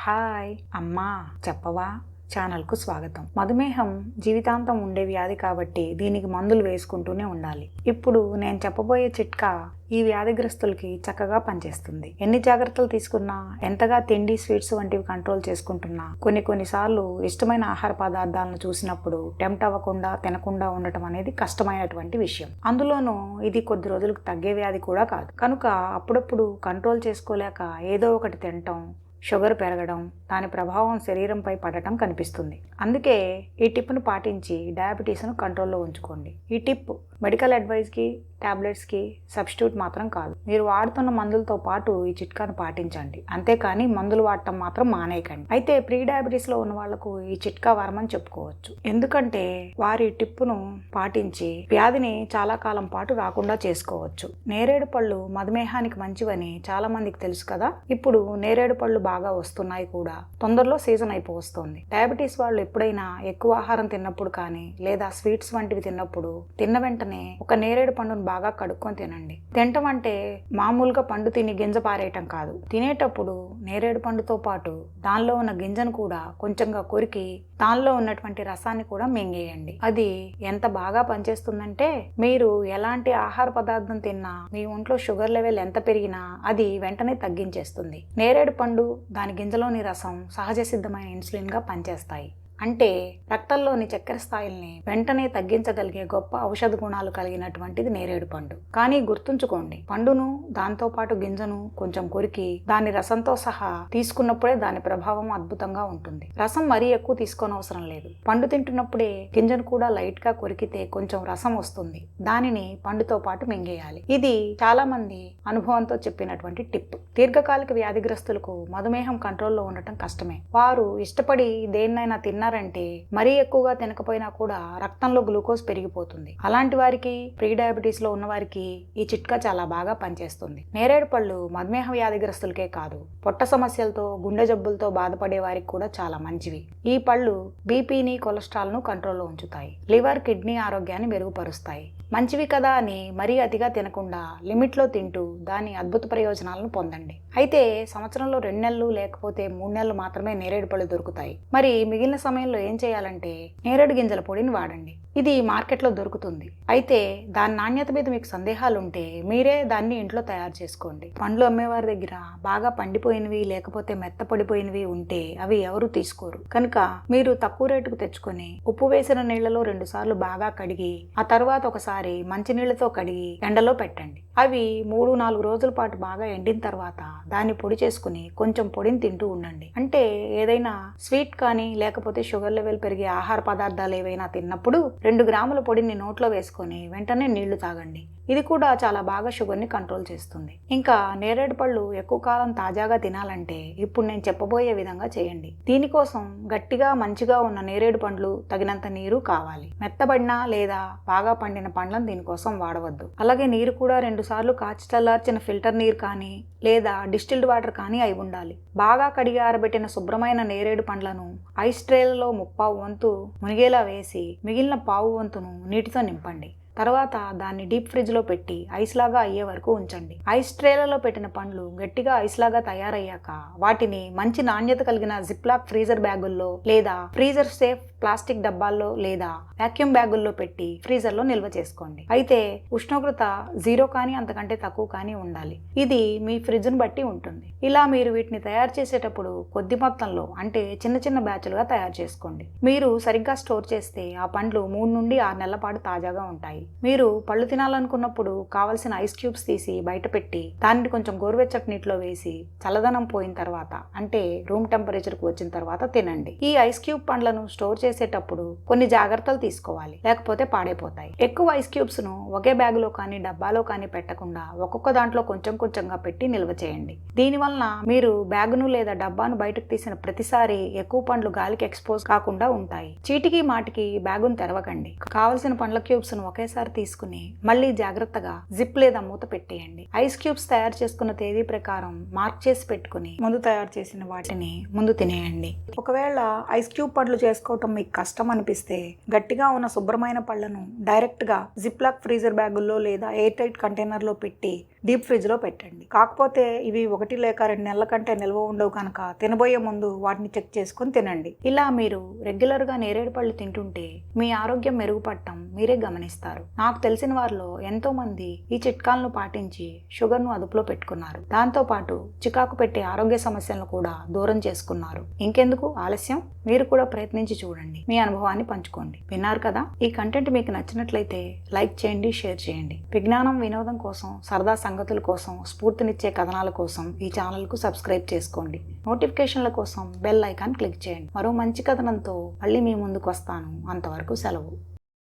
Hi అమ్మా చెప్పవా ఛానల్కు స్వాగతం. మధుమేహం జీవితాంతం ఉండే వ్యాధి కాబట్టి దీనికి మందులు వేసుకుంటూనే ఉండాలి. ఇప్పుడు నేను చెప్పబోయే చిట్కా ఈ వ్యాధిగ్రస్తులకి చక్కగా పనిచేస్తుంది. ఎన్ని జాగ్రత్తలు తీసుకున్నా, ఎంతగా తిండి, స్వీట్స్ వంటివి కంట్రోల్ చేసుకుంటున్నా కొన్నిసార్లు ఇష్టమైన ఆహార పదార్థాలను చూసినప్పుడు టెంప్ట్ అవ్వకుండా తినకుండా ఉండటం అనేది కష్టమైనటువంటి విషయం. అందులోనూ ఇది కొద్ది రోజులకు తగ్గే వ్యాధి కూడా కాదు. కనుక అప్పుడప్పుడు కంట్రోల్ చేసుకోలేక ఏదో ఒకటి తినటం, షుగర్ పెరగడం, దాని ప్రభావం శరీరంపై పడటం కనిపిస్తుంది. అందుకే ఈ టిప్ను పాటించి డయాబెటీస్ను కంట్రోల్లో ఉంచుకోండి. ఈ టిప్ మెడికల్ అడ్వైస్కి, టాబ్లెట్స్కి సబ్స్టిట్యూట్ మాత్రం కాదు. మీరు వాడుతున్న మందులతో పాటు ఈ చిట్కాను పాటించండి. అంతేకాని మందులు వాడటం మాత్రం మానేయకండి. అయితే ప్రీ డయాబెటీస్లో ఉన్న వాళ్లకు ఈ చిట్కా వరమని చెప్పుకోవచ్చు. ఎందుకంటే వారి టిప్పును పాటించి వ్యాధిని చాలా కాలం పాటు రాకుండా చేసుకోవచ్చు. నేరేడు పళ్ళు మధుమేహానికి మంచివని చాలా మందికి తెలుసు కదా. ఇప్పుడు నేరేడు పళ్ళు బాగా వస్తున్నాయి కూడా. తొందరలో సీజన్ అయిపోతుంది. డయాబెటీస్ వాళ్ళు ఎప్పుడైనా ఎక్కువ ఆహారం తిన్నప్పుడు కానీ లేదా స్వీట్స్ వంటివి తిన్నప్పుడు తిన్న వెంటనే ఒక నేరేడు పండును బాగా కడుక్కొని తినండి. తినటం అంటే మామూలుగా పండు తిని గింజ పారేయటం కాదు. తినేటప్పుడు నేరేడు పండుతో పాటు దానిలో ఉన్న గింజను కూడా కొంచెంగా కొరికి దానిలో ఉన్నటువంటి రసాన్ని కూడా మింగేయండి. అది ఎంత బాగా పనిచేస్తుందంటే మీరు ఎలాంటి ఆహార పదార్థం తిన్నా మీ ఒంట్లో షుగర్ లెవెల్ ఎంత పెరిగినా అది వెంటనే తగ్గించేస్తుంది. నేరేడు పండు, దాని గింజలోని రసం సహజ సిద్ధమైన ఇన్సులిన్ గా పనిచేస్తాయి. అంటే రక్తంలోని చక్కెర స్థాయిల్ని వెంటనే తగ్గించగలిగే గొప్ప ఔషధ గుణాలు కలిగినటువంటిది నేరేడు పండు. కానీ గుర్తుంచుకోండి, పండును దాంతో పాటు గింజను కొంచెం కొరికి దాని రసంతో సహా తీసుకున్నప్పుడే దాని ప్రభావం అద్భుతంగా ఉంటుంది. రసం మరీ ఎక్కువ తీసుకోనవసరం లేదు. పండు తింటున్నప్పుడే గింజను కూడా లైట్ గా కొరికితే కొంచెం రసం వస్తుంది. దానిని పండుతో పాటు మింగేయాలి. ఇది చాలా మంది అనుభవంతో చెప్పినటువంటి టిప్. దీర్ఘకాలిక వ్యాధిగ్రస్తులకు మధుమేహం కంట్రోల్లో ఉండటం కష్టమే. వారు ఇష్టపడి దేన్నైనా తిన్నారంటే మరీ ఎక్కువగా తినకపోయినా కూడా రక్తంలో గ్లూకోజ్ పెరిగిపోతుంది. అలాంటి వారికి, ప్రీ డయాబెటీస్ లో ఉన్న వారికి ఈ చిట్కా చాలా బాగా పనిచేస్తుంది. నేరేడు పళ్ళు మధుమేహ వ్యాధిగ్రస్తులకే కాదు, పొట్ట సమస్యలతో, గుండె జబ్బులతో బాధపడే వారికి కూడా చాలా మంచివి. ఈ పళ్ళు బీపీని, కొలెస్ట్రాల్ ను కంట్రోల్లో ఉంచుతాయి. లివర్, కిడ్నీ ఆరోగ్యాన్ని మెరుగుపరుస్తాయి. మంచివి కదా అని మరీ అతిగా తినకుండా లిమిట్లో తింటూ దాని అద్భుత ప్రయోజనాలను పొందండి. అయితే సంవత్సరంలో 2 నెలలు లేకపోతే 3 నెలలు మాత్రమే నేరేడు పళ్ళు దొరుకుతాయి. మరి మిగిలిన సమయంలో ఏం చేయాలంటే నేరేడు గింజల పొడిని వాడండి. ఇది మార్కెట్లో దొరుకుతుంది. అయితే దాని నాణ్యత మీద మీకు సందేహాలు ఉంటే మీరే దాన్ని ఇంట్లో తయారు చేసుకోండి. పండ్లు అమ్మేవారి దగ్గర బాగా పండిపోయినవి లేకపోతే మెత్తపడిపోయినవి ఉంటే అవి ఎవరు తీసుకోరు. కనుక మీరు తక్కువ రేటుకు తెచ్చుకొని ఉప్పు వేసిన నీళ్లలో 2 సార్లు బాగా కడిగి ఆ తర్వాత ఒకసారి మంచినీళ్లతో కడిగి ఎండలో పెట్టండి. అవి 3-4 రోజుల పాటు బాగా ఎండిన తర్వాత దాన్ని పొడి చేసుకుని కొంచెం పొడిని తింటూ ఉండండి. అంటే ఏదైనా స్వీట్ కానీ లేకపోతే షుగర్ లెవెల్ పెరిగే ఆహార పదార్థాలు ఏవైనా తిన్నప్పుడు 2 గ్రాముల పొడిని నోట్లో వేసుకొని వెంటనే నీళ్లు తాగండి. ఇది కూడా చాలా బాగా షుగర్ని కంట్రోల్ చేస్తుంది. ఇంకా నేరేడు పళ్ళు ఎక్కువ కాలం తాజాగా తినాలంటే ఇప్పుడు నేను చెప్పబోయే విధంగా చేయండి. దీనికోసం గట్టిగా మంచిగా ఉన్న నేరేడు పండ్లు, తగినంత నీరు కావాలి. మెత్తబడిన లేదా బాగా పండిన పండ్లను దీనికోసం వాడవద్దు. అలాగే నీరు కూడా 2 సార్లు కాచి చల్లార్చిన ఫిల్టర్ నీరు కానీ లేదా డిస్టిల్డ్ వాటర్ కానీ అయి ఉండాలి. బాగా కడిగి ఆరబెట్టిన శుభ్రమైన నేరేడు పండ్లను ఐస్ ట్రేలలో 1/4 వంతు మునిగేలా వేసి మిగిలిన 1/4 వంతును నీటితో నింపండి. తర్వాత దాన్ని డీప్ ఫ్రిడ్జ్ లో పెట్టి ఐస్ లాగా అయ్యే వరకు ఉంచండి. ఐస్ ట్రేలలో పెట్టిన పండ్లు గట్టిగా ఐస్ లాగా తయారయ్యాక వాటిని మంచి నాణ్యత కలిగిన జిప్లాక్ ఫ్రీజర్ బ్యాగుల్లో లేదా ఫ్రీజర్ సేఫ్ ప్లాస్టిక్ డబ్బాల్లో లేదా వాక్యూమ్ బ్యాగుల్లో పెట్టి ఫ్రీజర్ లో నిల్వ చేసుకోండి. అయితే ఉష్ణోగ్రత 0 కానీ అంతకంటే తక్కువ కానీ ఉండాలి. ఇది మీ ఫ్రిడ్జ్ ను బట్టి ఉంటుంది. ఇలా మీరు వీటిని తయారు చేసేటప్పుడు కొద్ది మొత్తంలో అంటే చిన్న చిన్న బ్యాచ్లుగా తయారు చేసుకోండి. మీరు సరిగ్గా స్టోర్ చేస్తే ఆ పండ్లు 3 నుండి 6 నెలల పాటు తాజాగా ఉంటాయి. మీరు పళ్ళు తినాలనుకున్నప్పుడు కావలసిన ఐస్ క్యూబ్స్ తీసి బయట పెట్టి దాన్ని కొంచెం గోరువెచ్చటి నీటిలో వేసి చల్లదనం పోయిన తర్వాత అంటే రూమ్ టెంపరేచర్ కు వచ్చిన తర్వాత తినండి. ఈ ఐస్ క్యూబ్ పండ్లను స్టోర్ చేసేటప్పుడు కొన్ని జాగ్రత్తలు తీసుకోవాలి, లేకపోతే పాడైపోతాయి. ఎక్కువ ఐస్ క్యూబ్స్ ను ఒకే బ్యాగులో కానీ డబ్బాలో కానీ పెట్టకుండా ఒక్కొక్క దాంట్లో కొంచెం కొంచెంగా పెట్టి నిల్వ చేయండి. దీనివలన మీరు బ్యాగును లేదా డబ్బాను బయటకు తీసిన ప్రతిసారి ఎక్కువ పండ్లు గాలికి ఎక్స్పోజ్ కాకుండా ఉంటాయి. చీటికి మాటికి బ్యాగును తెరవకండి. కావలసిన పండ్ల క్యూబ్స్ ను ఒకేసారి తీసుకుని మళ్ళీ జాగ్రత్తగా జిప్ లేదా మూత పెట్టేయండి. ఐస్ క్యూబ్స్ తయారు చేసుకున్న తేదీ ప్రకారం మార్క్ చేసి పెట్టుకుని ముందు తయారు చేసిన వాటిని ముందు తినేయండి. ఒకవేళ ఐస్ క్యూబ్ పండ్లు చేసుకోవటం మీకు కష్టం అనిపిస్తే గట్టిగా ఉన్న శుభ్రమైన పళ్లను డైరెక్ట్ గా జిప్ లాక్ ఫ్రీజర్ బ్యాగుల్లో లేదా ఎయిర్ టైట్ కంటైనర్ లో పెట్టి డీప్ ఫ్రిడ్జ్లో పెట్టండి. కాకపోతే ఇవి 1 లేక 2 నెలల కంటే నిల్వ ఉండవు కనుక తినబోయే ముందు వాటిని చెక్ చేసుకొని తినండి. ఇలా మీరు రెగ్యులర్గా నేరేడు పళ్ళు తింటుంటే మీ ఆరోగ్యం మెరుగుపడటం మీరే గమనిస్తారు. నాకు తెలిసిన వారిలో ఎంతో మంది ఈ చిట్కాలను పాటించి షుగర్ను అదుపులో పెట్టుకున్నారు. దాంతోపాటు చికాకు పెట్టే ఆరోగ్య సమస్యలను కూడా దూరం చేసుకున్నారు. ఇంకెందుకు ఆలస్యం? మీరు కూడా ప్రయత్నించి చూడండి, మీ అనుభవాన్ని పంచుకోండి. విన్నారు కదా, ఈ కంటెంట్ మీకు నచ్చినట్లయితే లైక్ చేయండి, షేర్ చేయండి. విజ్ఞానం వినోదం కోసం, సరదా సంగతుల కోసం, స్ఫూర్తినిచ్చే కథనాల కోసం ఈ ఛానల్కు సబ్స్క్రైబ్ చేసుకోండి. నోటిఫికేషన్ల కోసం బెల్ ఐకాన్ క్లిక్ చేయండి. మరో మంచి కథనంతో మళ్ళీ మీ ముందుకు వస్తాను. అంతవరకు సెలవు.